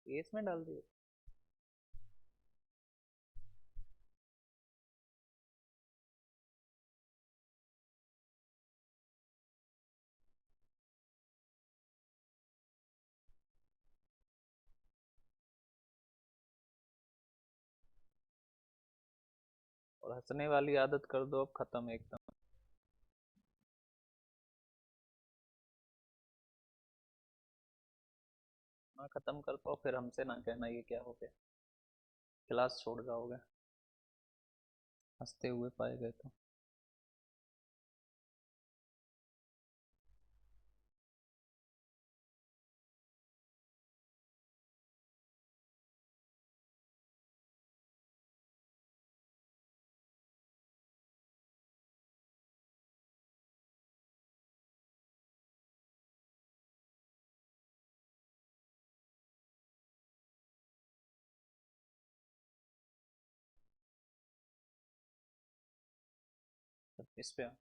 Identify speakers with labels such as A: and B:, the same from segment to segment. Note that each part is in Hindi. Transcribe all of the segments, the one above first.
A: ये इसमें डाल दिए। और हंसने वाली आदत कर दो अब, खत्म एकदम। हाँ खत्म कर पाओ फिर हमसे ना कहना ये क्या हो गया, क्लास छोड़ जाओगे हंसते हुए पाए गए तो। इस पे आओ।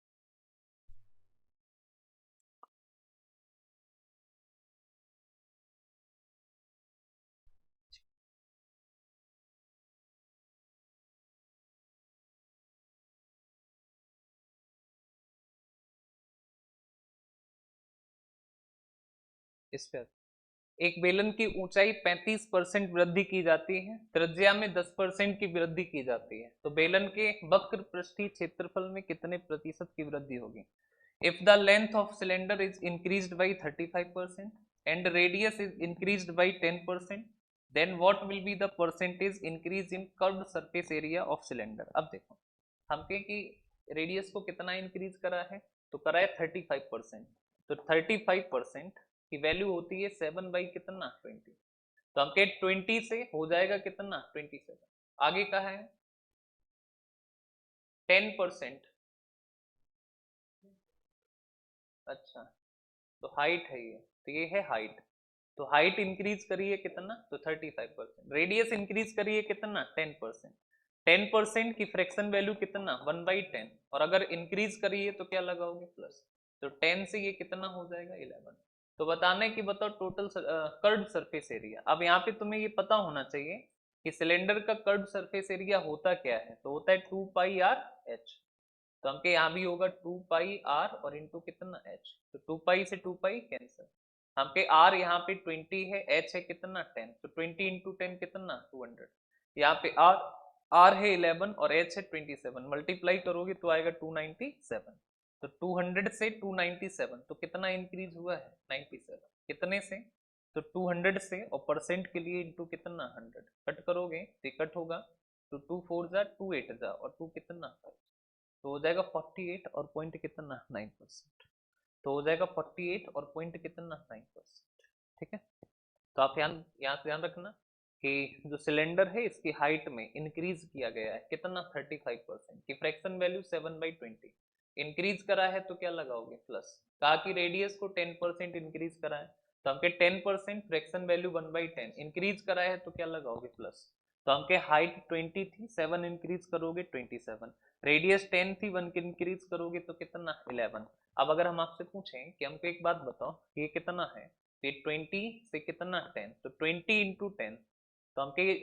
A: इस पे आओ। एक बेलन की ऊंचाई 35% वृद्धि की जाती है, त्रिज्या में 10% की वृद्धि की जाती है, तो बेलन के वक्र पृष्ठीय क्षेत्रफल में कितने प्रतिशत की वृद्धि होगी? If the length of cylinder is increased by 35% and radius is increased by 10%, then what will be the percentage increase in curved surface area of cylinder? अब देखो हम कहें कि रेडियस को कितना इंक्रीज करा है, तो करा है 35%। तो 35% की वैल्यू होती है 7 बाई कितना 20। तो हम कहें 20 से हो जाएगा कितना 27। आगे कहा है 10%। अच्छा तो हाइट है ये, तो ये है हाइट। तो हाइट इंक्रीज करिए कितना, तो 35%। रेडियस इंक्रीज करिए कितना 10%। 10% की फ्रैक्शन वैल्यू कितना 1/10, और अगर इंक्रीज करिए तो क्या लगाओगे प्लस। तो 10 से ये कितना हो जाएगा 11। तो बताने की बताओ टोटल कर्व्ड सरफेस एरिया। अब यहाँ पे तुम्हें ये पता होना चाहिए कि सिलेंडर का कर्व्ड सरफेस एरिया होता क्या है, तो होता है 2πr/h। तो हमके यहाँ भी होगा 2πr और इंटू कितना h, तो 2π से 2π कैंसिल। हमके r यहाँ पे 20 है, h है कितना 10, तो 20 इंटू 10 कितना 200। यहाँ पे r है 11 और h है 27, मल्टीप्लाई करोगे तो आएगा 297। तो 200 से 297 तो कितना इंक्रीज हुआ है 97। कितने से, तो 200 से, और परसेंट के लिए इंटू कितना 100, कट करोगे तो कट होगा। तो 2 4 जा 2 8 जा और 2 कितना 5, तो हो जाएगा 48 और पॉइंट कितना 9%। तो हो जाएगा 48 और पॉइंट कितना 9%। ठीक है। तो आप यहाँ से ध्यान रखना कि जो सिलेंडर है इसकी हाइट में इंक्रीज किया गया है कितना 35% की, फ्रैक्शन वैल्यू 7/20 इंक्रीज करा है तो क्या लगाओगे प्लस। कहा कि रेडियस को 10% इंक्रीज करा है, तो हमके 10% फ्रैक्शन वैल्यू 1/10 इंक्रीज करा है तो क्या लगाओगे प्लस। तो हमके हाइट 20 थी, 7 इंक्रीज करोगे 27, रेडियस 10 थी, 1 इंक्रीज करोगे तो कितना 11। अब अगर हम आपसे पूछें कि हमको एक बात बताओ ये कितना है, तो 20 से कितना 10, तो 20 इंटू 10। तो हमके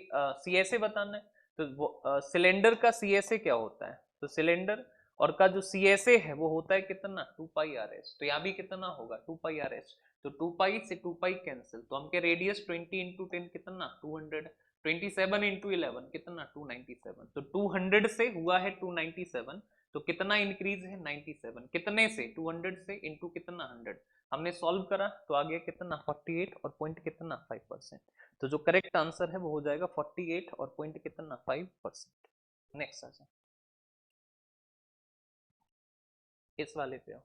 A: सी एस ए बताना है, तो सिलेंडर का सी एस ए क्या होता है, तो सिलेंडर और का जो सी एस ए है वो होता है कितना 2πr/h। तो यहाँ भी कितना होगा 2πr/h। तो 2π से 2π कैंसिल, तो हमके रेडियस 20 इंटू 10 कितना 200, 27 इंटू 11 कितना 297। तो 200 से हुआ है 297, तो कितना इंक्रीज है 97, कितने से 200 से इंटू कितना 100। हमने सॉल्व करा तो आ गया कितना 48 और पॉइंट कितना 5%। तो जो करेक्ट आंसर है वो हो जाएगा 48 और पॉइंट कितना 5%। नेक्स्ट आ जाए, इस वाले पे आओ।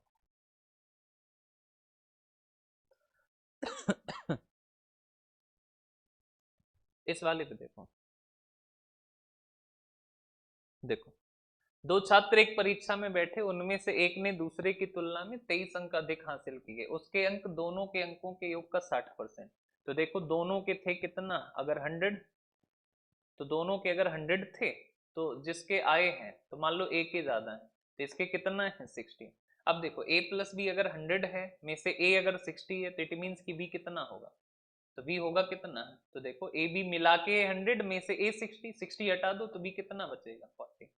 A: इस वाले पे देखो, देखो दो छात्र एक परीक्षा में बैठे, उनमें से एक ने दूसरे की तुलना में 23 अंक अधिक हासिल किए, उसके अंक दोनों के अंकों के योग का 60%। तो देखो दोनों के थे कितना, अगर 100, तो दोनों के अगर 100 थे तो जिसके आए हैं, तो मान लो ए के ज्यादा है तो इसके कितना है 60। अब देखो ए प्लस बी अगर 100 है में से ए अगर 60 है तो इट मीन्स कि बी कितना होगा तो b होगा कितना, तो देखो ए बी मिला के 100 में से a 60, 60 हटा दो तो b कितना बचेगा 40।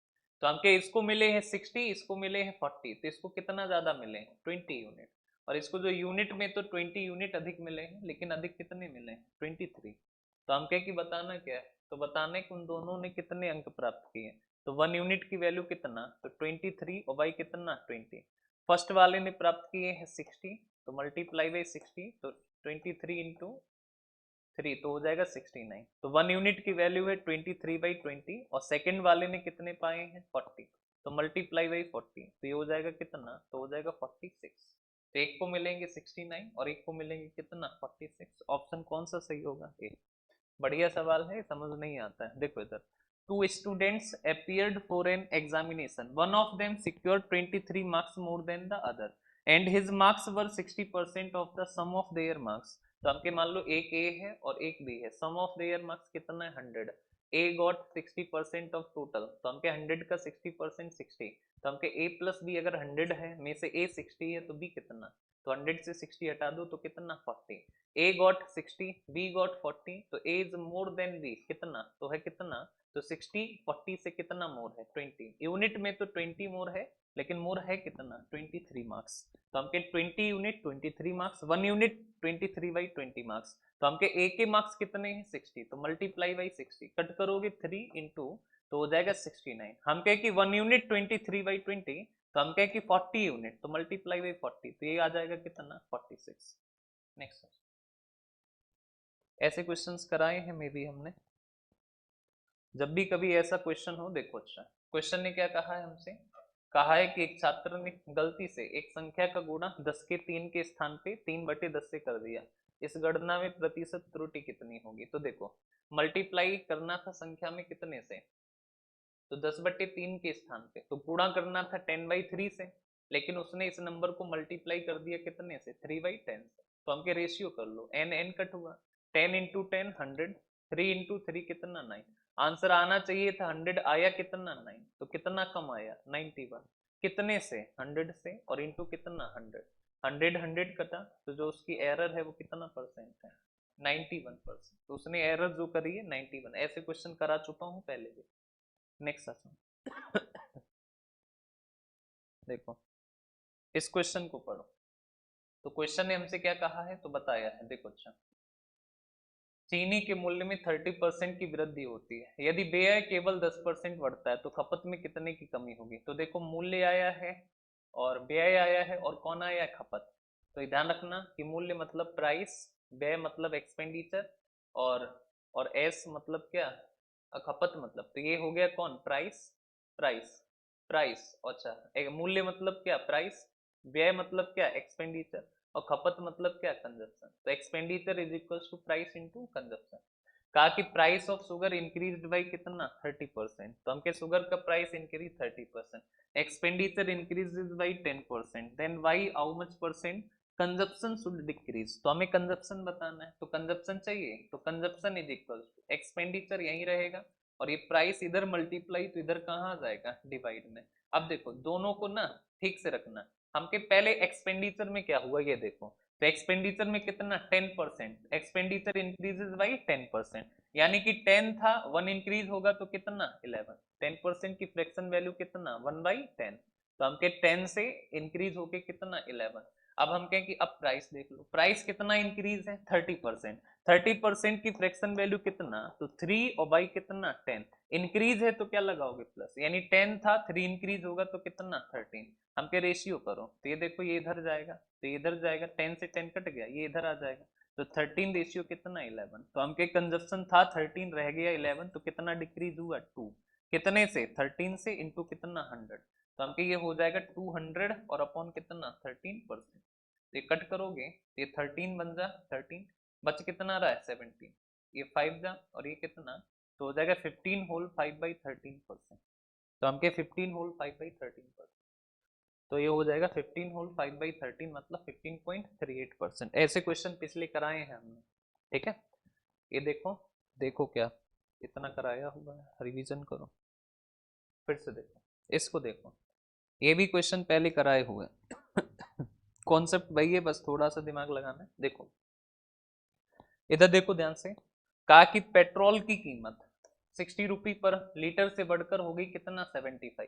A: तो हमके इसको मिले हैं 60, इसको मिले हैं 40, तो इसको कितना ज्यादा मिले हैं 20 यूनिट, और इसको जो यूनिट में तो 20 यूनिट अधिक मिले हैं, लेकिन अधिक कितने मिले हैं 23। तो हम कह कि बताना क्या है, तो बताने कि उन दोनों ने कितने अंक प्राप्त किए। तो 1 यूनिट की वैल्यू कितना, तो 23 और y कितना 20। फर्स्ट वाले ने प्राप्त किए हैं 60, तो मल्टीप्लाई बाई 60, तो 23 इंटू 3 तो हो जाएगा 69। तो 1 यूनिट की वैल्यू है 23/20, और सेकंड वाले ने कितने पाए हैं 40, तो मल्टीप्लाई बाई 40, तो ये हो जाएगा कितना, तो हो जाएगा 46। तो एक को मिलेंगे 69 और एक को मिलेंगे कितना 46। ऑप्शन कौन सा सही होगा, ए। बढ़िया सवाल है, समझ नहीं आता है। देखो इधर, 2 students appeared for an examination. One of them secured 23 marks more than the other, and his marks were 60% of the sum of their marks. तो हमके मान लो एक ए है और एक बी है, सम ऑफ देयर मार्क्स कितना है 100। ए गॉट 60% ऑफ टोटल, तो हमके 100 का 60% 60, तो हमके ए प्लस बी अगर 100 है, में से ए 60 है तो बी कितना, तो 100 से 60 हटा दो तो कितना 40। ए गॉट 60, बी गॉट 40, तो ए इज मोर देन बी कितना, तो है कितना, तो 60 40 से कितना मोर है 20। यूनिट में तो 20 मोर है, लेकिन मोर है कितना 23 मार्क्स। तो हमके 20 यूनिट 23 मार्क्स, 1 यूनिट 23/20 मार्क्स। तो हमके ए के मार्क्स कितने हैं 60, तो मल्टीप्लाई बाई 60, कट करोगे 3 इंटू, तो हो जाएगा 69। हम कहे कि 1 यूनिट 23/20, तो हम कहे कि 40 यूनिट, तो मल्टीप्लाई बाई 40, तो ये आ जाएगा कितना 46। नेक्स्ट, ऐसे क्वेश्चंस कराए हैं मे बी हमने। जब भी कभी ऐसा क्वेश्चन हो, देखो अच्छा क्वेश्चन ने क्या कहा है हमसे, कहा है कि एक छात्र ने गलती से एक संख्या का गुणा 10 के 3 के स्थान पे 3/10 से कर दिया, इस गणना में प्रतिशत त्रुटि कितनी होगी। तो देखो, मल्टीप्लाई करना था संख्या में कितने से, तो 10/3 के स्थान पे, तो गुणा करना था 10/3 से, लेकिन उसने इस नंबर को मल्टीप्लाई कर दिया कितने से 3/10 से। तो हमके रेशियो कर लो, n n कट हुआ, 10 इंटू 10 100, 3 इंटू 3 कितना 9। आंसर आना चाहिए था 100, आया कितना 9, तो कितना कम आया 91। कितने से 100 से, और इंटू कितना 100, 100 कटा, तो जो उसकी एरर है वो कितना परसेंट है 91%। तो उसने एरर जो करी है 91। ऐसे क्वेश्चन करा चुका हूँ पहले भी। नेक्स्ट क्वेश्चन देखो, इस क्वेश्चन को पढ़ो। तो क्वेश्चन ने हमसे क्या कहा है, तो बताया है, देखो अच्छा, चीनी के मूल्य में 30% की वृद्धि होती है, यदि व्यय केवल 10% बढ़ता है तो खपत में कितने की कमी होगी। तो देखो, मूल्य आया है और व्यय आया है, और कौन आया है खपत। तो ध्यान रखना कि मूल्य मतलब प्राइस, व्यय मतलब एक्सपेंडिचर, और एस मतलब क्या, खपत मतलब, तो ये हो गया कौन प्राइस, प्राइस प्राइस। अच्छा, मूल्य मतलब क्या प्राइस, व्यय मतलब क्या एक्सपेंडिचर, और खपत मतलब क्या कंजप्शन। तो expenditure is equals to price into consumption. कहा कि price of sugar increased by कितना 30%, तो हमके शुगर का price increase 30%, expenditure increases by 10%, then why how much percent consumption should decrease. तो हमें कंजप्शन बताना है, तो कंजप्शन चाहिए, तो consumption is equals to expenditure यही रहेगा, और ये प्राइस इधर मल्टीप्लाई, तो इधर कहाँ आ जाएगा डिवाइड में। अब देखो दोनों को ना ठीक से रखना, हमके पहले एक्सपेंडिचर में क्या हुआ ये देखो, तो एक्सपेंडिचर में कितना 10%, एक्सपेंडिचर इंक्रीजेस बाई 10%, यानी कि 10 था 1 इंक्रीज होगा तो कितना 11, 10% की फ्रैक्शन वैल्यू कितना 1/10, तो हमके 10 से इंक्रीज होके कितना 11। अब हम कहें कि अब प्राइस देख लो, प्राइस कितना इंक्रीज है 30%, 30% की फ्रैक्शन वैल्यू कितना, तो 3 और बाई कितना 10, इंक्रीज है तो क्या लगाओगे प्लस, यानी 10 था 3 इंक्रीज होगा तो कितना 13। हमके रेशियो करो, तो ये देखो ये इधर जाएगा, तो ये इधर जाएगा, 10 से 10 कट गया, ये इधर आ जाएगा, तो 13 रेशियो कितना 11। तो हमके कंजप्शन था 13 रह गया 11, तो कितना डिक्रीज हुआ 2, कितने से 13 से इंटू कितना 100, तो हमके ये हो जाएगा 200 और अपॉन कितना 13%। तो ये कट करोगे तो ये 13 बन जा 13, बच कितना रहा है 17, ये 5 जा और ये कितना, तो हो जाएगा 15 होल 5/13%। तो हमके 15 होल 5/13%, तो ये हो जाएगा 15 होल 5/13 मतलब 15.38%। ऐसे क्वेश्चन पिछले कराए हैं हमने, ठीक है। ये देखो, देखो क्या इतना कराया हुआ है, रिवीजन करो फिर से, देखो इसको देखो, ये भी क्वेश्चन पहले कराए हुए कॉन्सेप्ट वही है, बस थोड़ा सा दिमाग लगाना है। देखो, इधर देखो ध्यान से, कहा कि पेट्रोल की कीमत 60 रुपये पर लीटर से बढ़कर होगी कितना 75।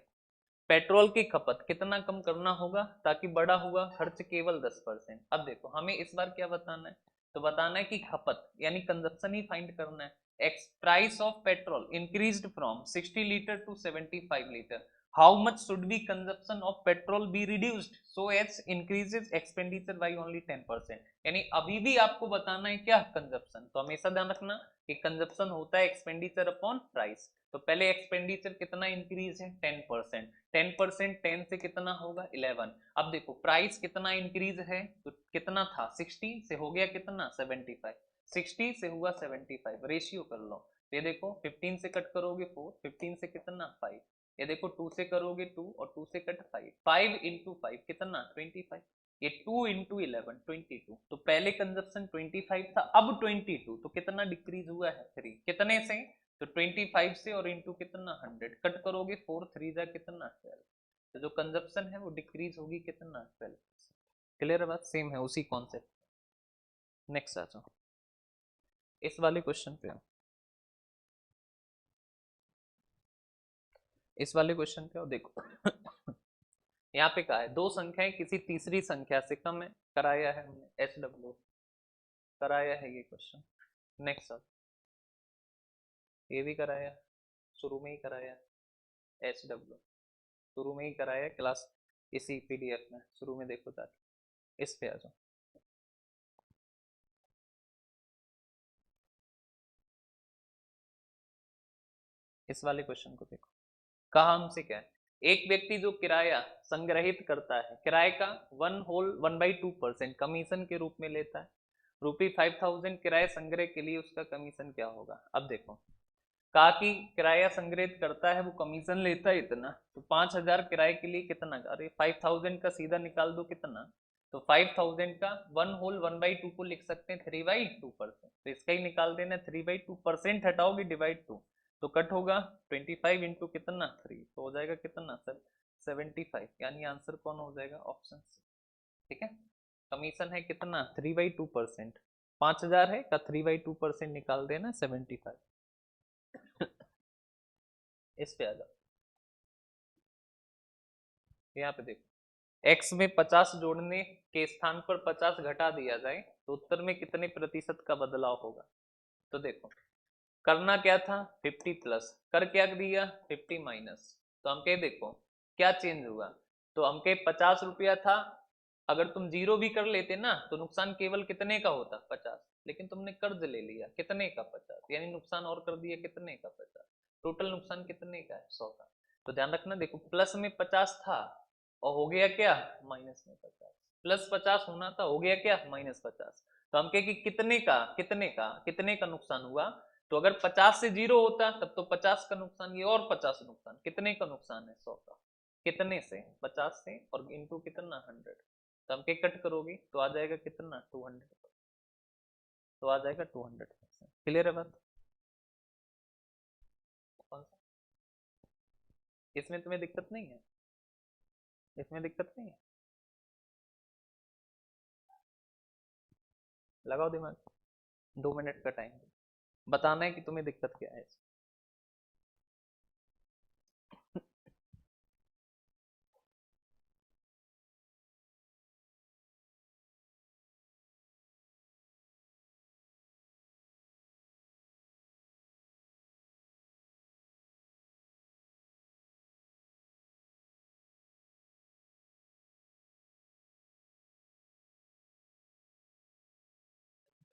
A: पेट्रोल की खपत कितना कम करना होगा ताकि बड़ा हुआ खर्च केवल 10%। अब देखो हमें इस बार क्या बताना है, तो बताना है कि खपत यानी कंजप्शन ही फाइंड करना है। X price of petrol increased from 60 litre to 75 litre, how much should be consumption of petrol be reduced so as increases expenditure by only 10%। यानी अभी भी आपको बताना है क्या कंजप्शन, तो हमेशा ध्यान रखना कि कंजप्शन होता है एक्सपेंडिचर अपॉन प्राइस। तो पहले एक्सपेंडिचर कितना इंक्रीज है 10%, 10% 10 से कितना होगा 11। अब देखो प्राइस कितना इंक्रीज है, तो कितना था 60 से हो गया कितना 75, 60 से हुआ 75, रेशियो कर लो। ये देखो 15 से कट करोगे 4, 15 से कितना 5, ये देखो 2 से करोगे 2 और 2 से कट 5, 5 इंटू 5 कितना 25, ये 2 इंटू 11 22। तो पहले कंजप्शन 25 था, अब 22, तो कितना डिक्रीज हुआ है 3, कितने से, तो 25 से, और इंटू कितना 100, कट करोगे 4 3 जा कितना 12, तो जो कंजप्शन है वो डिक्रीज होगी कितना 12। क्लियर है बात, सेम है उसी कॉन्सेप्ट। नेक्स्ट आ जाओ इस वाले क्वेश्चन पे, इस वाले क्वेश्चन पे आओ देखो यहाँ पे कहा है दो संख्याएं किसी तीसरी संख्या से कम है, कराया है हमने एच डब्ल्यू, कराया है ये क्वेश्चन। नेक्स्ट अब ये भी कराया, शुरू में ही कराया एच डब्ल्यू, शुरू में ही कराया क्लास, इसी पीडीएफ में शुरू में देखो ताकि इस पे आ जाओ। इस वाले क्वेश्चन को देखो, कहा हमसे क्या है, एक व्यक्ति जो किराया संग्रहित करता है, किराए का 1/2% कमीशन के रूप में लेता है, ₹5000 किराया संग्रह के लिए उसका कमीशन क्या होगा। अब देखो कहा कि किराया संग्रहित करता है वो कमीशन लेता है इतना, तो 5000 किराए के लिए कितना, अरे 5000 का सीधा निकाल दो कितना, तो 5000 का 1/2 को लिख सकते हैं 3/2%, तो इसका ही निकाल देना 3/2%, हटाओगे डिवाइड 2 तो कट होगा 25 इंटू कितना 3, तो हो जाएगा कितना 75, यानी आंसर कौन हो जाएगा ऑप्शन सी। ठीक है, कमीशन है कितना 3/2%, 5000 है का 3/2% निकाल देना 75। इस पे आ जाओ, यहाँ पे देखो x में 50 जोड़ने के स्थान पर 50 घटा दिया जाए तो उत्तर में कितने प्रतिशत का बदलाव होगा। तो देखो करना क्या था 50 प्लस, कर क्या दिया 50 माइनस, तो हम कहे देखो क्या चेंज हुआ, तो हम कहे 50 रुपया था, अगर तुम जीरो भी कर लेते ना तो नुकसान केवल कितने का होता 50, लेकिन तुमने कर्ज ले लिया कितने का 50, यानी नुकसान और कर दिया कितने का 50, टोटल नुकसान कितने का है 100 का। तो ध्यान रखना देखो प्लस में 50 था और हो गया क्या माइनस में 50, प्लस 50 होना था हो गया क्या -50, तो हम कहे कि कितने का नुकसान हुआ, तो अगर 50 से जीरो होता तब तो 50 का नुकसान, ये और 50 नुकसान, कितने का नुकसान है 100 का, कितने से 50 से और इंटू कितना 100, तो हम के कट करोगे तो आ जाएगा कितना 200, तो आ जाएगा 200%। क्लियर है बात, कौन सा, इसमें तुम्हें दिक्कत नहीं है, इसमें दिक्कत नहीं है, लगाओ दिमाग, 2 मिनट का टाइम बताना है कि तुम्हें दिक्कत क्या है।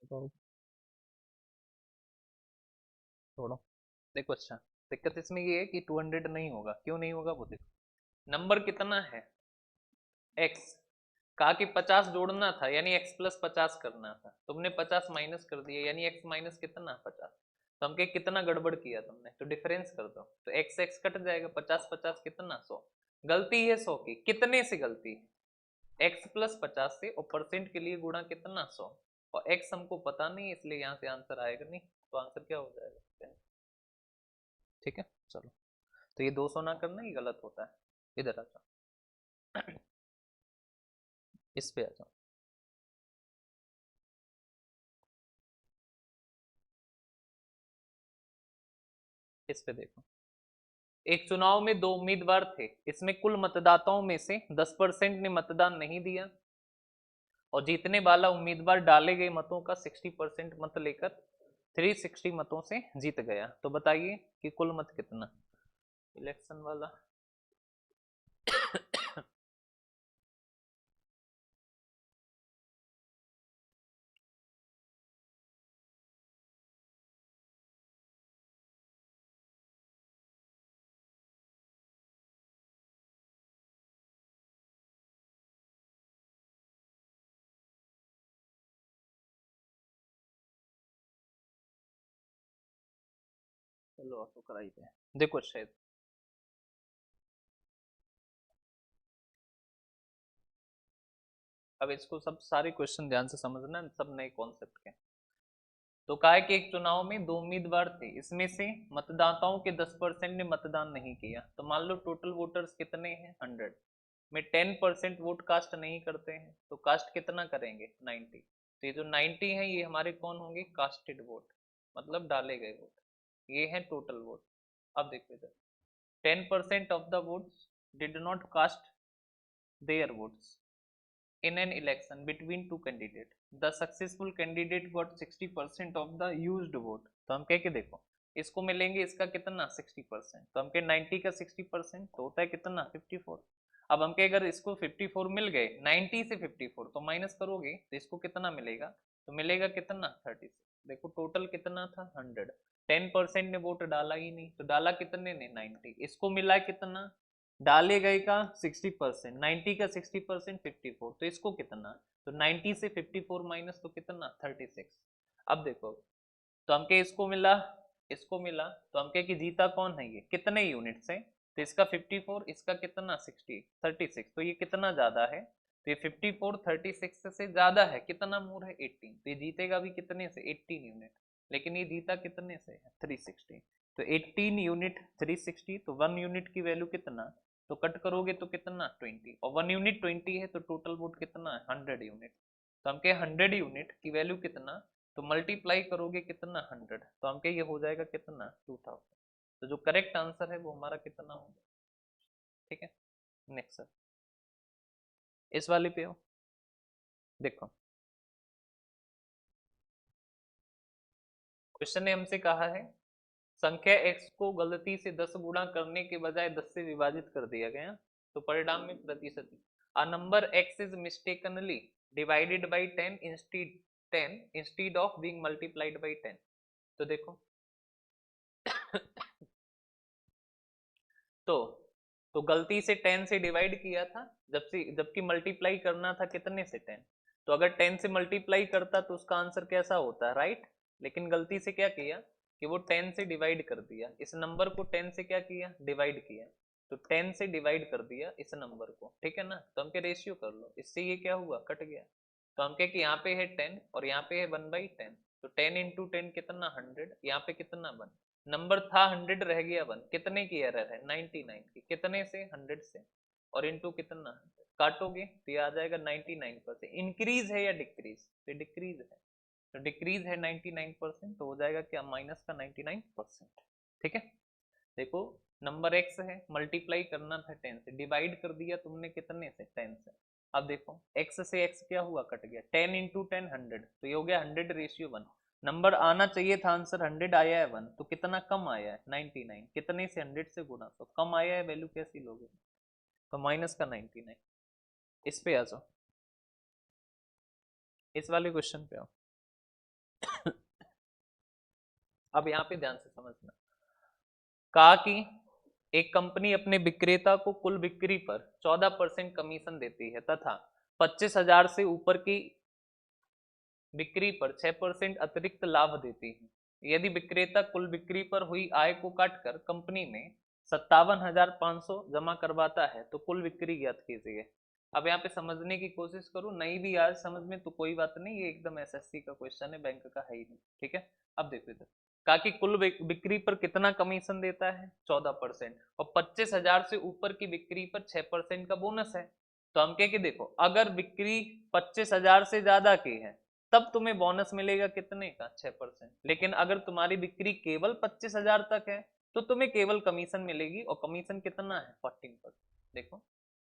A: तो छोड़ो, देखो अच्छा दिक्कत इसमें ये है कि 200 नहीं होगा, क्यों नहीं होगा वो देखो, नंबर कितना है एक्स, कहा कि 50 जोड़ना था यानी x प्लस 50 करना था, तुमने 50 माइनस कर दिया यानी x माइनस कितना 50, तो हम कहे कितना गड़बड़ किया तुमने, तो डिफरेंस कर दो तो x x कट जाएगा, 50 50 कितना 100, गलती है 100 की, कितने से गलती है x प्लस 50 से, और परसेंट के लिए गुणा कितना 100, और x हमको पता नहीं इसलिए यहाँ से आंसर आएगा नहीं, तो आंसर क्या हो जाएगा 10। ठीक है चलो, तो ये 200 ना करना ही गलत होता है, इधर आ जाओ इस पे आ जाओ, इस पे देखो, एक चुनाव में दो उम्मीदवार थे, इसमें कुल मतदाताओं में से 10% ने मतदान नहीं दिया और जीतने वाला उम्मीदवार डाले गए मतों का 60% मत लेकर 360 मतों से जीत गया। तो बताइए कि कुल मत कितना। इलेक्शन वाला चलो ऑटो कराई पे देखो शायद। अब इसको सब सारे क्वेश्चन ध्यान से समझना, सब नए कॉन्सेप्ट के। तो कहा है कि एक चुनाव में दो उम्मीदवार थे, इसमें से मतदाताओं के 10% ने मतदान नहीं किया। तो मान लो टोटल वोटर्स कितने हैं 100 में 10% वोट कास्ट नहीं करते हैं, तो कास्ट कितना करेंगे 90। तो ये जो 90 है ये हमारे कौन होंगे कास्टेड वोट, मतलब डाले गए वोट, ये है टोटल वोट। अब देखो इधर 10% of the votes did not cast their votes in an election between two candidates, the successful candidate got 60% of the used vote। तो हम कह के देखो इसको मिलेंगे इसका कितना 60%, तो हम कह 90 का 60% तो होता है कितना 54। अब हम कह अगर इसको 54 मिल गए 90 से 54 तो माइनस करोगे तो इसको कितना मिलेगा, तो मिलेगा कितना 36। देखो टोटल कितना था 100, 10% ने वोट डाला ही नहीं, तो डाला कितने ने 90, इसको मिला कितना डाले गए का 60%, 90 का 60% 54, तो इसको कितना, तो 90 से 54 माइनस तो कितना 36। अब देखो तो हमके इसको मिला तो हमके कि जीता कौन है ये कितने यूनिट से, तो इसका 54 इसका कितना 36, तो ये कितना ज्यादा है, तो ये 54 36 से ज्यादा है, कितना मोर है 18, तो ये जीतेगा भी कितने से 18 यूनिट, लेकिन ये जीता कितने से 360। तो 18 यूनिट 360, तो 1 यूनिट की वैल्यू कितना, तो कट करोगे तो कितना 20, और 1 यूनिट 20 है तो टोटल वोट कितना है 100 यूनिट। तो हम कहे 100 यूनिट की वैल्यू कितना, तो मल्टीप्लाई करोगे कितना 100, तो हम कहे ये हो जाएगा कितना 2000। तो जो करेक्ट आंसर है वो हमारा कितना होगा। ठीक है नेक्स्ट सर, इस वाले पे हो देखो, क्वेश्चन ने हमसे कहा है संख्या x को गलती से 10 गुणा करने के बजाय 10 से विभाजित कर दिया गया, तो परिणाम में प्रतिशत a number x is mistakenly divided by 10 instead of being multiplied by 10। तो देखो तो तो गलती से 10 से डिवाइड किया था, जबकि मल्टीप्लाई करना था कितने से 10, तो अगर 10 से मल्टीप्लाई करता तो उसका आंसर कैसा होता राइट, लेकिन गलती से क्या किया कि वो 10 से डिवाइड कर दिया, इस नंबर को 10 से क्या किया डिवाइड किया, तो 10 से डिवाइड कर दिया इस नंबर को, ठीक है ना। तो हम क्या रेशियो कर लो, इससे ये क्या हुआ कट गया, तो हम क्या कि यहाँ पे है 10 और यहाँ पे है 1/10, तो 10 इंटू 10 कितना 100, यहाँ पे कितना 1, नंबर था 100 रह गया 1, कितने की एरर है 99 की, कितने से 100 से, और इंटू कितना काटोगे तो ये आ जाएगा 99%। इंक्रीज है या डिक्रीज, तो डिक्रीज है, तो डिक्रीज है 99%, तो हो जाएगा क्या माइनस का 99%। ठीक है देखो नंबर x है, मल्टीप्लाई करना था 10 से, डिवाइड कर दिया तुमने कितने से 10 से। अब देखो x से x क्या हुआ कट गया, 10 इंटू 10 100, तो ये हो गया 100:1। नंबर आना चाहिए था आंसर 100 आया है 1, तो कितना कम आया है 99, कितने से 100 से गुना, तो कम आया है, वैल्यू कैसी लोगे, तो माइनस का 99। इस पे आ जाओ, इस वाले क्वेश्चन पे आओ अब यहाँ पे ध्यान से समझना, कहा कि एक कंपनी अपने विक्रेता को कुल बिक्री पर 14% कमीशन देती है तथा 25,000 से ऊपर की बिक्री पर 6% अतिरिक्त लाभ देती है। यदि विक्रेता कुल बिक्री पर हुई आय को काटकर कंपनी में 57,500 जमा करवाता है तो कुल बिक्री ज्ञात कीजिए। अब यहाँ पे समझने की कोशिश करो, नहीं भी आज समझ में तो कोई बात नहीं, ये एकदम एसएससी का क्वेश्चन है, बैंक का है ही नहीं। ठीक है अब देखो इधर कहा कि कुल बिक्री पर कितना कमीशन देता है 14%, और 25,000 से ऊपर की बिक्री पर 6% का बोनस है। तो हम कह के देखो अगर बिक्री 25,000 से ज्यादा की है तब तुम्हें बोनस मिलेगा कितने का 6%, लेकिन अगर तुम्हारी बिक्री केवल 25,000 तक है तो तुम्हें केवल कमीशन मिलेगी, और कमीशन कितना है 14%। देखो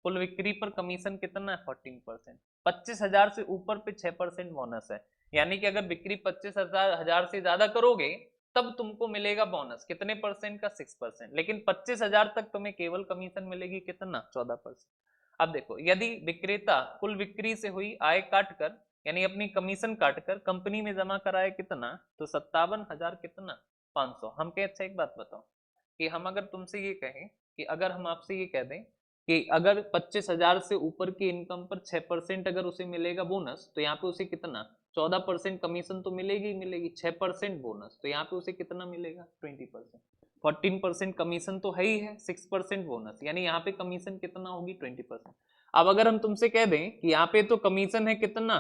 A: कुल बिक्री पर कमीशन कितना है 14%। 25,000 से ऊपर पे 6% बोनस है, यानी कि अगर बिक्री 25,000 से ज्यादा करोगे तब तुमको मिलेगा बोनस कितने परसेंट का 6%, लेकिन 25,000 तक तुम्हें केवल कमीशन मिलेगी कितना 14%। अब देखो यदि विक्रेता कुल बिक्री से हुई आय काटकर यानी अपनी कमीशन काटकर कंपनी में जमा कराए कितना, तो 57,000 कितना 500। हम कहे अच्छा एक बात बताओ कि हम अगर तुमसे ये कहें कि अगर हम आपसे ये कह दें कि अगर 25,000 से ऊपर की इनकम पर 6% अगर उसे मिलेगा बोनस, तो यहाँ पे उसे कितना 14% कमीशन तो मिलेगी ही मिलेगी, 6% बोनस, तो यहाँ पे उसे कितना मिलेगा 20%। 14% कमीशन तो है ही है, 6% बोनस, यानी यहाँ पे कमीशन कितना होगी 20%। अब अगर हम तुमसे कह दें कि यहाँ पे तो कमीशन है कितना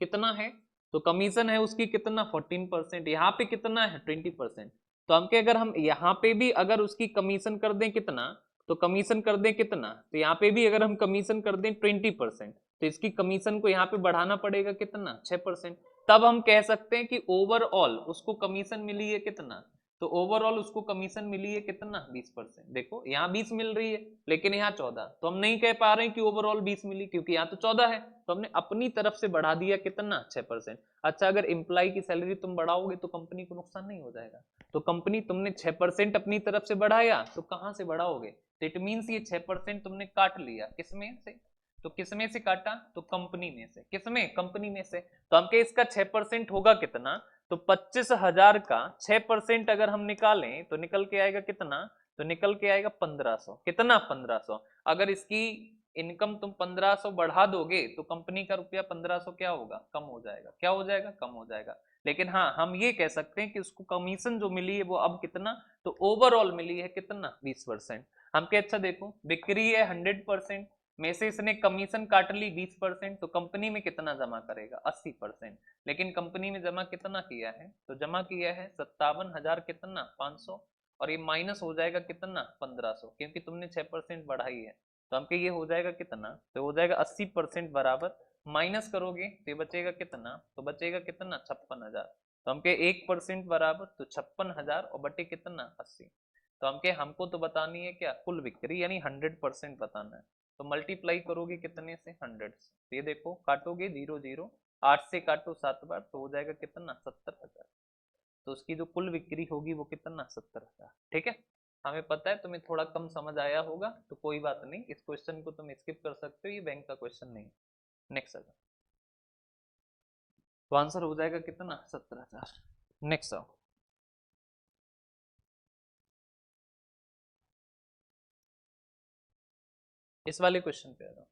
A: कितना है, तो कमीशन है उसकी कितना 14%, यहाँ पे कितना है 20%। तो हम अगर हम यहाँ पे भी अगर उसकी कमीशन कर दें कितना, तो कमीशन कर दें कितना, तो यहाँ पे भी अगर हम कमीशन कर दें 20%, तो इसकी कमीशन को यहाँ पे बढ़ाना पड़ेगा कितना 6%। तब हम कह सकते हैं कि ओवरऑल उसको कमीशन मिली है कितना, तो ओवरऑल उसको कमीशन मिली है कितना 20%। देखो यहाँ 20 मिल रही है लेकिन यहाँ 14, तो हम नहीं कह पा रहे हैं कि ओवरऑल 20 मिली, क्योंकि यहाँ तो 14 है, तो हमने अपनी तरफ से बढ़ा दिया कितना 6%। अच्छा अगर एम्प्लॉय की सैलरी तुम बढ़ाओगे तो कंपनी को नुकसान नहीं हो जाएगा, तो कंपनी तुमने 6% अपनी तरफ से बढ़ाया तो कहां से बढ़ाओगे, तो इट मीन्स ये 6% तुमने काट लिया किसमें से, तो किसमें से काटा, तो कंपनी में से, किसमें कंपनी में से। तो हम कहे इसका 6% होगा कितना, तो 25,000 का 6% अगर हम निकालें तो निकल के आएगा कितना, तो निकल के आएगा 1500, कितना 1500। अगर इसकी इनकम तुम 1500 बढ़ा दोगे तो कंपनी का रुपया 1500 क्या होगा कम हो जाएगा, क्या हो जाएगा कम हो जाएगा। लेकिन हाँ हम ये कह सकते हैं कि उसको कमीशन जो मिली है वो अब कितना, तो ओवरऑल मिली है कितना 20%। हम कहे अच्छा देखो बिक्री है 100% में से इसने कमीशन काट ली 20%, तो कंपनी में कितना जमा करेगा 80%। लेकिन कंपनी में जमा कितना किया है, तो जमा किया है 57,000 कितना 500, और ये माइनस हो जाएगा कितना 1500, क्योंकि तुमने 6% बढ़ाई है। तो हमके ये हो जाएगा कितना, तो हो जाएगा 80% बराबर, माइनस करोगे तो ये बचेगा कितना, तो बचेगा कितना 56,000। तो हमके 1% बराबर तो 56,000 और बटे कितना 80। तो हमके हमको तो बतानी है क्या कुल बिक्री यानी 100% बताना है, तो मल्टीप्लाई करोगे कितने से 100 से, तो ये देखो काटोगे 0 0, 8 से काटो 7 बार तो हो जाएगा कितना 70,000। तो उसकी जो कुल बिक्री होगी वो कितना 70,000। ठीक है, हमें पता है तुम्हें थोड़ा कम समझ आया होगा तो कोई बात नहीं, इस क्वेश्चन को तुम स्किप कर सकते हो, ये बैंक का क्वेश्चन नहीं। नेक्स्ट आओ, तो आंसर हो जाएगा कितना 70,000। नेक्स्ट आओ, इस वाले क्वेश्चन पे आ रहा हूं।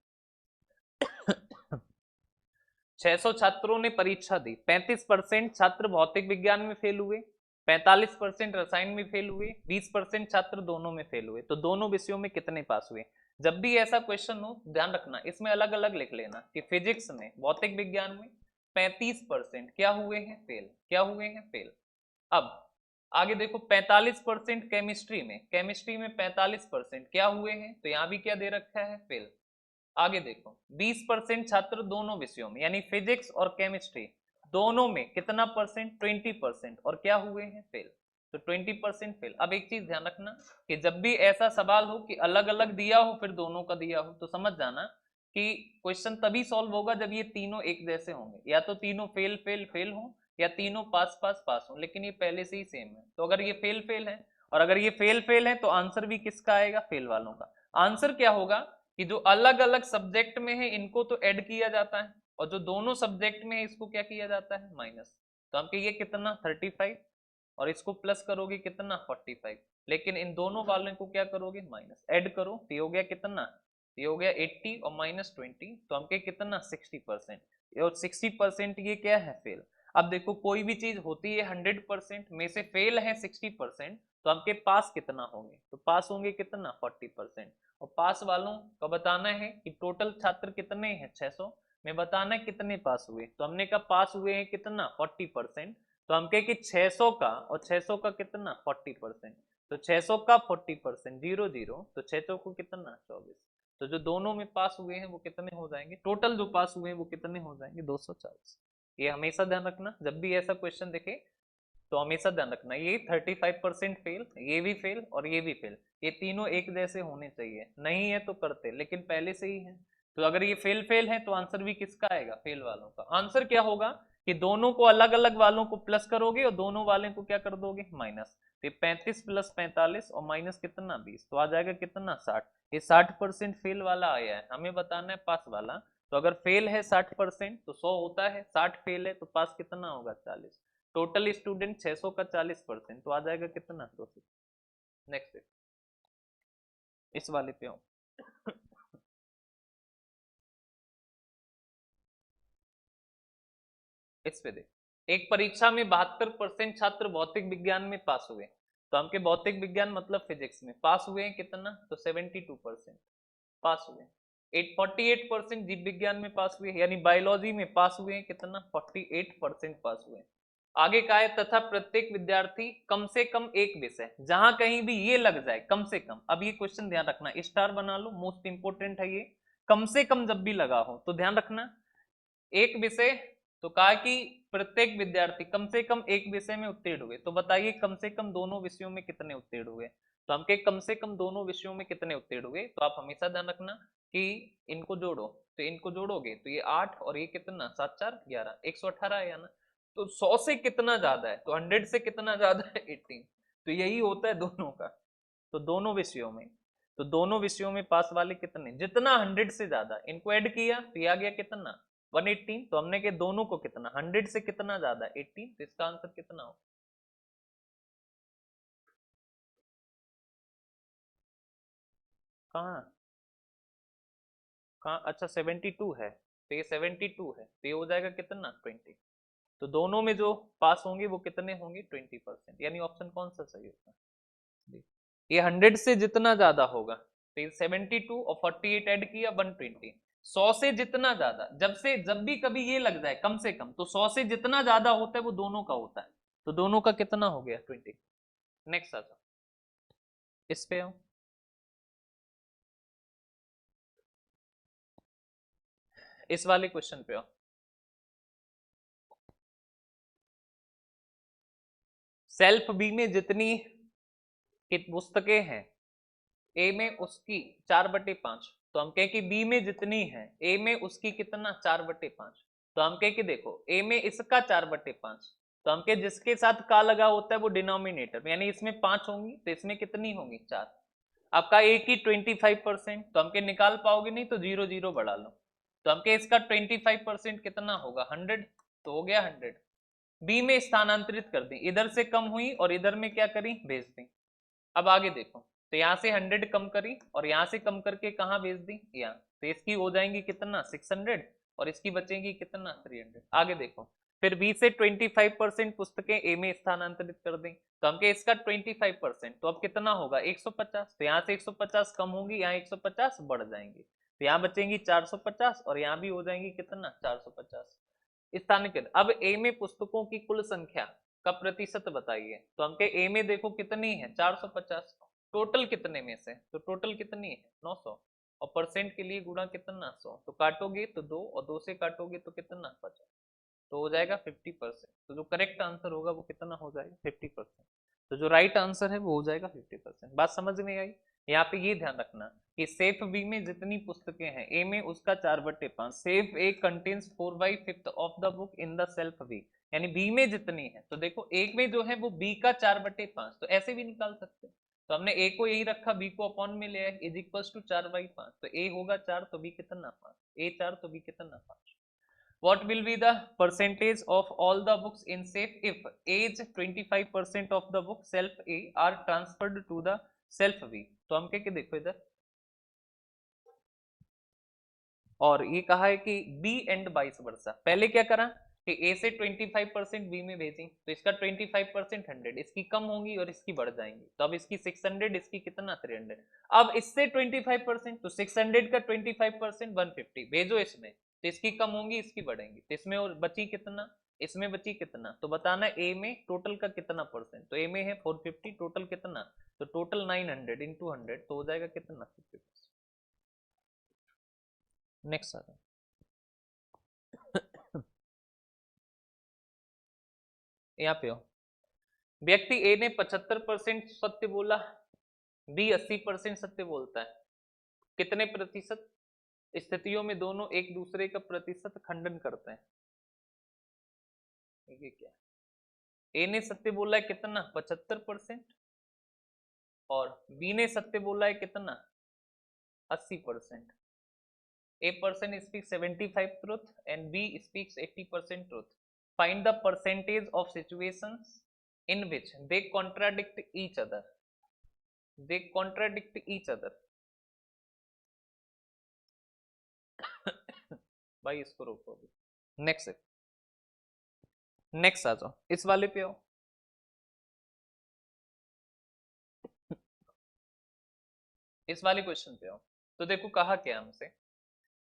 A: 600 छात्रों ने परीक्षा दी, 35% छात्र भौतिक विज्ञान में फेल हुए, 45% रसायन में फेल हुए, 20% छात्र दोनों में फेल हुए, तो दोनों विषयों में कितने पास हुए। जब भी ऐसा क्वेश्चन हो ध्यान रखना इसमें अलग अलग लिख लेना कि फिजिक्स में भौतिक विज्ञान में 35% क्या हुए हैं फेल, क्या हुए हैं फेल। अब आगे देखो 45% केमिस्ट्री में 45% क्या हुए हैं, तो यहां भी क्या दे रखा है फेल। आगे देखो 20% छात्र दोनों विषयों में यानी फिजिक्स और केमिस्ट्री दोनों में कितना परसेंट 20%, और क्या हुए हैं फेल, तो 20% फेल। अब एक चीज ध्यान रखना कि जब भी ऐसा सवाल हो कि अलग अलग दिया हो फिर दोनों का दिया हो, तो समझ जाना कि क्वेश्चन तभी सॉल्व होगा जब ये तीनों एक जैसे होंगे, या तो तीनों फेल फेल फेल हो या तीनों पास पास पास हो, लेकिन ये पहले से ही सेम है। तो अगर ये फेल फेल है और अगर ये फेल फेल है तो आंसर भी किसका आएगा फेल वालों का। आंसर क्या होगा कि जो अलग अलग सब्जेक्ट में है इनको तो ऐड किया जाता है, और जो दोनों सब्जेक्ट में है इसको क्या किया जाता है माइनस। तो हम ये कितना 35 और इसको प्लस करोगे कितना 45, लेकिन इन दोनों वालों को क्या करोगे माइनस, ऐड करो तो ये हो गया कितना, ये हो गया 80 और माइनस 20, तो हमके कितना 60%, और 60% ये क्या है फेल। अब देखो कोई भी चीज होती है 100% में से फेल है 60%, तो हमके पास कितना होंगे, तो पास होंगे कितना 40%। और पास वालों का बताना है कि टोटल छात्र कितने हैं 600 में बताना है कितने पास हुए, तो हमने कहा पास हुए हैं कितना 40%, तो हम कहे कि 600 का और 600 का कितना 40%, तो 600 का 40% 0 0, तो 600 को कितना 24, तो जो दोनों में पास हुए हैं वो कितने हो जाएंगे, टोटल जो पास हुए हैं वो कितने हो जाएंगे 240। ये हमेशा ध्यान रखना जब भी ऐसा क्वेश्चन देखे तो हमेशा ध्यान रखना ये 35% फेल, ये भी फेल और ये भी फेल, ये तीनों एक जैसे होने चाहिए, नहीं है तो करते, लेकिन पहले से ही है, तो अगर ये फेल फेल है तो आंसर भी किसका आएगा, फेल वालों का। आंसर क्या होगा कि दोनों को अलग अलग वालों को प्लस करोगे और दोनों वाले को क्या कर दोगे, माइनस। तो 35 + 45 और माइनस कितना 20, तो आ जाएगा कितना 60। ये 60% फेल वाला आया है, हमें बताना है पास वाला। तो अगर फेल है 60% तो 100 होता है, 60 फेल है तो पास कितना होगा 40। टोटल स्टूडेंट 600 का 40%, तो आ जाएगा कितना 200। नेक्स्ट इस वाले पे हो। इस पे देख, एक परीक्षा में 72% छात्र भौतिक विज्ञान में पास हुए, तो हमके भौतिक विज्ञान मतलब फिजिक्स में पास हुए हैं कितना, तो 72% पास हुए। 48% जीव विज्ञान में पास हुए, यानी बायोलॉजी में पास हुए हैं कितना, 48% पास हुए। आगे का है, तथा प्रत्येक विद्यार्थी कम से कम एक विषय, जहां कहीं भी ये लग जाए कम से कम, अब ये क्वेश्चन ध्यान रखना, स्टार बना लो, मोस्ट इंपोर्टेंट है ये, कम से कम जब भी लगा हो तो ध्यान रखना एक विषय, तो कहा कि प्रत्येक विद्यार्थी कम से कम एक विषय में उत्तीर्ण हुए, तो बताइए कम से कम दोनों विषयों में कितने उत्तीर्ण हुए, तो हमके कम से कम दोनों विषयों में कितने उत्तीर्ण हुए, तो आप हमेशा ध्यान रखना कि इनको जोड़ो, तो इनको जोड़ोगे तो ये 8 और ये कितना 7 4 11, 118 है ना, तो 100 से कितना ज्यादा है, तो 100 से कितना ज्यादा है 18, तो यही होता है दोनों का, तो दोनों विषयों में, तो दोनों विषयों में पास वाले कितने, जितना 100 से ज्यादा, इनको ऐड किया तो ये आ गया कितना 118, तो हमने के दोनों को कितना 100 से कितना ज्यादा 18, तो इसका आंसर कितना हो, कहाँ कहाँ, अच्छा 72 है, तो ये 72 है, तो ये हो जाएगा कितना 20, तो दोनों में जो पास होंगे वो कितने होंगे 20%, यानी ऑप्शन कौन सा सही होगा, ये 100 से जितना ज्यादा होगा, तो ये 72 और 48 ऐड किया 120, 100 से जितना ज्यादा, जब भी कभी ये लग जाए कम से कम, तो 100 से जितना ज्यादा होता है वो दोनों का होता है, तो दोनों का कितना हो गया 20। नेक्स्ट आता इस पे आओ, इस वाले क्वेश्चन पे आओ। सेल्फ बी में जितनी पुस्तकें हैं ए में उसकी 4/5, तो हम कहें कि बी में जितनी है ए में उसकी कितना 4/5, तो हम कहें कि देखो ए में इसका 4/5, तो हम कहें जिसके साथ का लगा होता है वो डिनोमिनेटर में, यानी इसमें 5 होंगी तो इसमें कितनी होंगी 4। आपका ए की 25%, तो हम कहें निकाल पाओगे नहीं तो 0 0 बढ़ा लो, तो हम कहें इसका 25% कितना होगा 100, तो हो गया 100। बी में स्थानांतरित कर दी, इधर से कम हुई और इधर में क्या करी भेज दी। अब आगे देखो, तो यहाँ से 100 कम करी और यहाँ से कम करके कहाँ भेज दी यहाँ, तो इसकी हो जाएंगी कितना 600 और इसकी बचेंगी कितना 300। आगे देखो, फिर बी से 25% पुस्तकें ए में स्थानांतरित कर दी, तो हमके इसका 25%, तो अब कितना होगा 150, तो यहाँ से 150 कम होंगी, यहाँ 150 बढ़ जाएंगी, तो यहाँ बचेंगी 450 और यहाँ भी हो जाएंगी कितना 450। स्थान के अब ए में पुस्तकों की कुल संख्या का प्रतिशत बताइए, तो हमके ए में देखो कितनी है 450, टोटल कितने में से, तो टोटल कितनी है 900, और परसेंट के लिए गुणा कितना 100, तो काटोगे तो 2 और 2 से काटोगे तो कितना 50, तो हो जाएगा 50%, तो जो करेक्ट आंसर होगा वो कितना हो जाएगा 50%, तो जो राइट आंसर है वो हो जाएगा 50%। बात समझ में आई। यहाँ पे ये ध्यान रखना कि सेफ बी में जितनी पुस्तकें हैं ए में उसका 4/5, shelf A contains 4/5 of the book in the shelf B, यानी बी में जितनी है, तो देखो एक में जो है वो बी का 4/5, तो ऐसे भी निकाल सकते हैं, तो हमने ए को यही रखा, बी को अपॉन में ले आए, इज इक्वल टू 4/5, तो ए होगा 4 तो बी कितना 5, ए 4 तो बी कितना 5। What will be the percentage of all the books in safe if age 25% of the book self A are transferred to the self B, तो हम क्या देखो इधर, और ये कहा है कि B एंड वाइस वर्सा, पहले क्या करा कि A से 25% B में भेजी, तो इसका 25% 100, इसकी कम होंगी और इसकी बढ़ जाएंगी, तो अब इसकी 600, इसकी कितना 300, अब इससे 25%, तो 600 का 25% 150 भेजो इसमें, तो इसकी कम होंगी इसकी बढ़ेंगी, तो इसमें और बची कितना, इसमें बची कितना, तो बताना ए में टोटल का कितना परसेंट, तो ए में है 450, टोटल कितना, तो टोटल 900 इंटू 100, तो हो जाएगा कितना 50%। नेक्स्ट आ यहाँ पे हो, व्यक्ति ए ने 75% सत्य बोला, बी 80% सत्य बोलता है, कितने प्रतिशत स्थितियों में दोनों एक दूसरे का प्रतिशत खंडन करते हैं? ये क्या, ए ने सत्य बोला है कितना 75%, और बी ने सत्य बोला है कितना 80%. A person speaks 75 truth and B speaks 80% truth. Find the percentage of situations in which they contradict each other. They contradict each other. भाई इसको रोको अभी. नेक्स्ट नेक्स्ट आ जाओ, इस वाले पे आओ. इस वाले क्वेश्चन पे आओ. तो देखो कहा क्या हमसे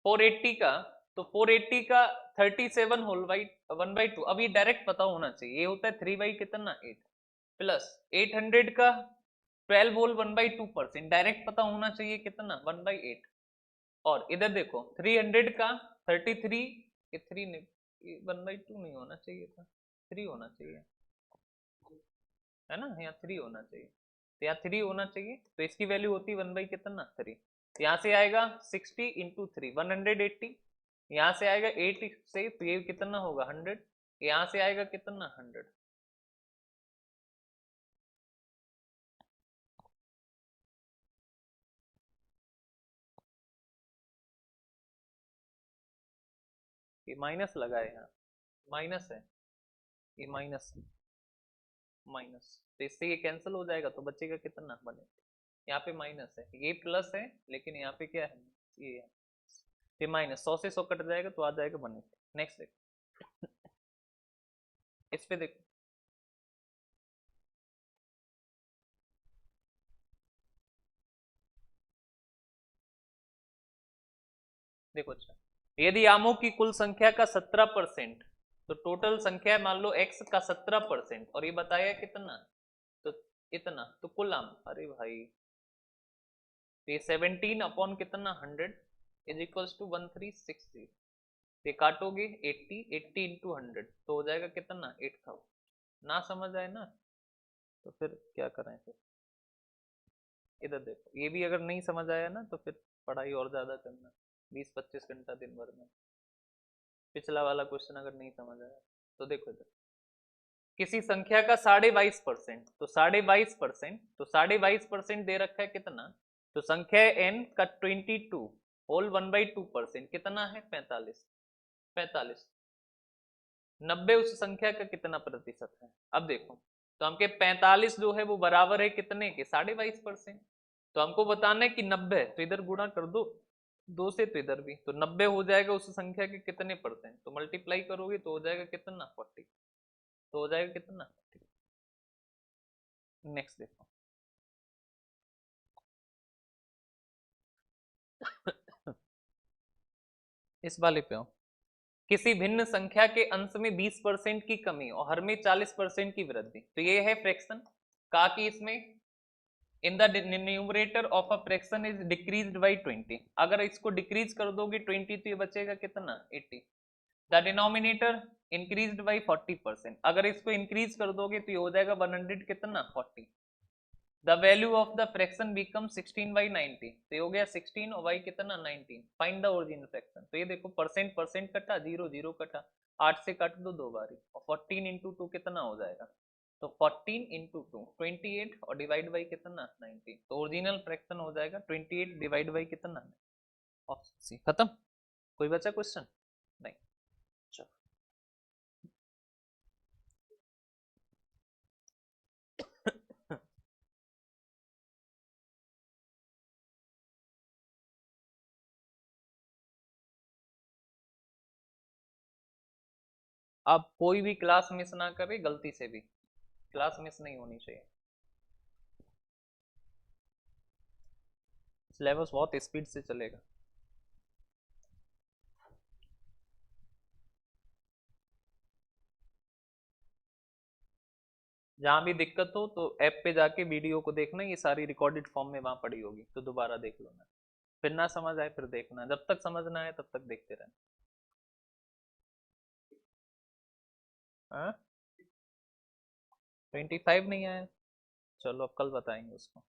A: 480 का, तो 480 का 37 होल बाई 1/2. अब ये डायरेक्ट पता होना चाहिए, ये होता है 3 कितना 8 प्लस 800 का 12 होल 1/2%, डायरेक्ट पता होना चाहिए कितना 1/8. और इधर देखो 300 का 33, ये 3 नहीं, 1/2 नहीं होना चाहिए था, 3 होना चाहिए, है ना, यहाँ 3 होना चाहिए, तो यहाँ 3 होना चाहिए, तो इसकी वैल्यू होती है 1 बाई कितना 3. यहाँ से आएगा 60 इंटू 3 180, यहाँ से आएगा 8 से, तो ये कितना होगा 100, यहाँ से आएगा कितना 100. ये माइनस लगा है यहाँ, माइनस है, ये माइनस माइनस, तो इससे ये कैंसिल हो जाएगा, तो बचेगा कितना बने, यहाँ पे माइनस है, ये प्लस है, लेकिन यहाँ पे क्या है ये है, ये माइनस 100 से 100 कट जाएगा तो आ जाएगा बने. नेक्स्ट देखो, इस पे देखो देखो. अच्छा, यदि आमों की कुल संख्या का 17%, तो टोटल संख्या मान लो x का 17%, और ये बताया कितना, तो इतना, तो कुल आम, अरे भाई ये 17 अपॉन कितना 100 इज इक्वल्स टू 1360. ये काटोगे 80 इंटू 100, तो हो जाएगा कितना 8000. ना समझ आए ना, तो फिर क्या करें फिर. इधर देखो, ये भी अगर नहीं समझ आया ना, तो फिर पढ़ाई और ज्यादा करना, 20-25 घंटा दिन भर में. पिछला वाला क्वेश्चन अगर नहीं समझ आया तो देखो इधर, किसी संख्या का 22.5%, तो 22.5%, तो 22.5% दे रखा है कितना, तो संख्या n का 22 होल 1/2% कितना है 45. 45, 90 उस संख्या का कितना प्रतिशत है. अब देखो, तो हमके 45 जो है वो बराबर है कितने के 22.5%, तो हमको बताना है कि 90, तो इधर गुणा कर दो 2 से, तो इधर भी, तो 90 हो जाएगा उस संख्या के कितने परसेंट, तो मल्टीप्लाई करोगे तो हो जाएगा कितना 40, तो हो जाएगा कितना. नेक्स्ट देखो, इस वाले पे आओ. किसी भिन्न संख्या के अंश में 20% की कमी और हर में 40% की वृद्धि, तो ये है फ्रैक्शन. कहा कि इसमें in the numerator of a fraction is decreased bye 20, अगर इसको डिक्रीज कर दोगे 20, तो ये बचेगा कितना 80. द डिनोमिनेटर इंक्रीज्ड बाय 40%, अगर इसको इंक्रीज कर दोगे तो ये हो जाएगा 100 कितना 40. The value of the fraction become 16/90, तो ये हो गया 16 और y कितना 19. फाइंड द ओरिजिनल फ्रैक्शन, तो ये देखो परसेंट परसेंट कटा, 0 0 कटा, 8 से काट दो 2 बारी, और 14 इंटू 2 कितना हो जाएगा, तो 14 इंटू 2 28, और डिवाइड बाई कितना 90, तो ओरिजिनल फ्रैक्शन हो जाएगा 28 डिवाइड बाई कितना, ऑप्शन सी. खत्म. कोई बचा क्वेश्चन नहीं. चलो, अब कोई भी क्लास मिस ना करे गलती से भी, क्लास मिस नहीं होनी चाहिए. सिलेबस बहुत स्पीड से चलेगा. जहां भी दिक्कत हो तो ऐप पे जाके वीडियो को देखना, ये सारी रिकॉर्डेड फॉर्म में वहां पड़ी होगी, तो दोबारा देख लो ना, फिर ना समझ आए फिर देखना, जब तक समझना है तब तक देखते रहना. हाँ? 25 नहीं आया, चलो अब कल बताएंगे उसको।